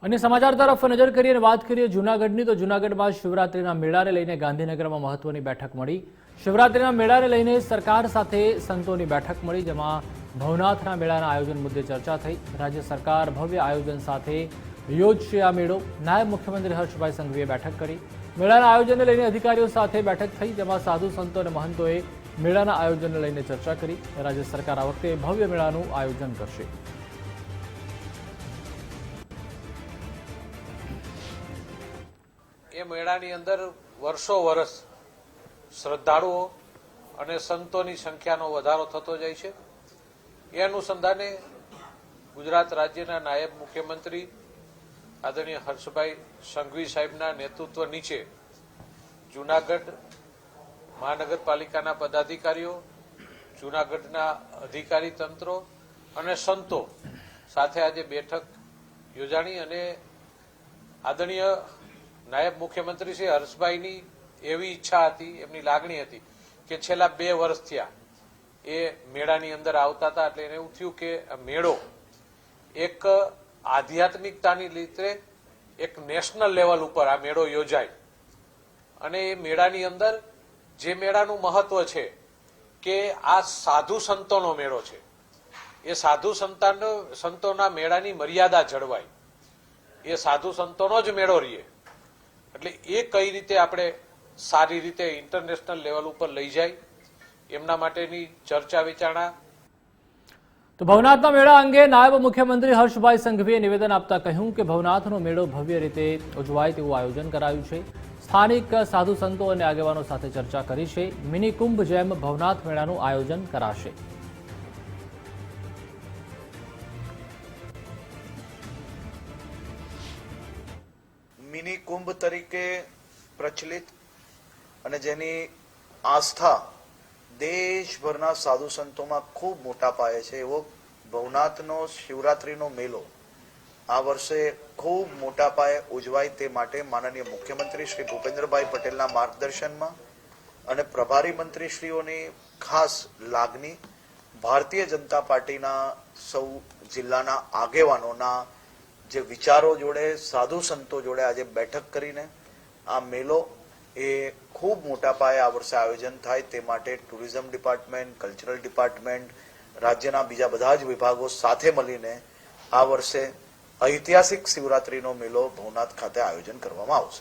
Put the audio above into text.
अन्य समाचार तरफ नजर करिए અને વાત કરીએ જૂનાગઢની તો જૂનાગઢમાં શિવરાત્રીના મેળાને લઈને ગાંધીનગરમાં મહત્વની બેઠક મળી। શિવરાત્રીના મેળાને લઈને સરકાર સાથે સંતોની બેઠક મળી, જેમાં ભવનાથના મેળાના આયોજન મુદ્દે ચર્ચા થઈ। રાજ્ય સરકાર ભવ્ય આયોજન સાથે યોજશે આ મેળો। નાયબ મુખ્યમંત્રી હર્ષભાઈ સંઘવીએ બેઠક કરી। મેળાના આયોજનને લઈને અધિકારીઓ સાથે બેઠક થઈ, જેમાં સાધુ સંતો અને મહંતોએ મેળાના આયોજનને લઈને ચર્ચા કરી। રાજ્ય સરકાર આ વખતે ભવ્ય મેળાનું આયોજન કરશે। એ મેળાની અંદર વર્ષો વર્ષ શ્રદ્ધાળુઓ અને સંતોની સંખ્યાનો વધારો થતો જાય છે। એ અનુસંધાને ગુજરાત રાજ્યના નાયબ મુખ્યમંત્રી આદરણીય હર્ષભાઈ સંઘવી સાહેબના નેતૃત્વ નીચે જૂનાગઢ મહાનગરપાલિકાના પદાધિકારીઓ, જૂનાગઢના અધિકારી તંત્રો અને સંતો સાથે આજે બેઠક યોજાણી અને આદરણીય નાયબ મુખ્યમંત્રી શ્રી હર્ષભાઈની એવી ઈચ્છા હતી, એમની લાગણી હતી કે છેલ્લા 2 વર્ષ થયા એ મેળાની અંદર આવતા હતા, એટલે એને એવું થયું કે મેળો એક આધ્યાત્મિકતાની રીતે એક નેશનલ લેવલ ઉપર આ મેળો યોજાય। અને એ મેળાની અંદર જે મેળાનું મહત્વ છે કે આ સાધુ સંતોનો મેળો છે, એ સાધુ સંતોના મેળાની મર્યાદા જળવાય, એ સાધુ સંતોનો જ મેળો રહીએ। એટલે એ કઈ રીતે આપણે સારી રીતે ઇન્ટરનેશનલ લેવલ ઉપર લઈ જાય એમના માટેની ચર્ચા વિચારણા। તો ભવનાથના મેળા અંગે નાયબ મુખ્યમંત્રી હર્ષભાઈ સંઘવીએ નિવેદન આપતા કહ્યું કે ભવનાથનો મેળો ભવ્ય રીતે ઉજવાય તેવું આયોજન કરાયું છે। સ્થાનિક સાધુ સંતો અને આગેવાનો સાથે ચર્ચા કરી છે। મિની કુંભ જેમ ભવનાથ મેળાનું આયોજન કરાશે। મિની કુંભ તરીકે પ્રચલિત અને જેની આસ્થા દેશભરના સાધુ સંતોમાં ખૂબ મોટા પાયે છે એવો ભવનાથનો શિવરાત્રીનો મેળો આ વર્ષે ખૂબ મોટા પાયે ઉજવાય તે માટે માનનીય મુખ્યમંત્રી શ્રી ભૂપેન્દ્રભાઈ પટેલના માર્ગદર્શનમાં અને પ્રભારી મંત્રીશ્રીઓની ખાસ લાગણી, ભારતીય જનતા પાર્ટીના સૌ જિલ્લાના આગેવાનોના જે વિચારો જોડે, સાધુ સંતો જોડે આજે બેઠક કરીને આ મેળો એ ખૂબ મોટા પાયે આ વર્ષે આયોજન થાય તે માટે ટુરિઝમ ડિપાર્ટમેન્ટ, કલ્ચરલ ડિપાર્ટમેન્ટ, રાજ્યના બીજા બધા જ વિભાગો સાથે મળીને આ વર્ષે ઐતિહાસિક શિવરાત્રીનો મેળો ભવનાથ ખાતે આયોજન કરવામાં આવશે।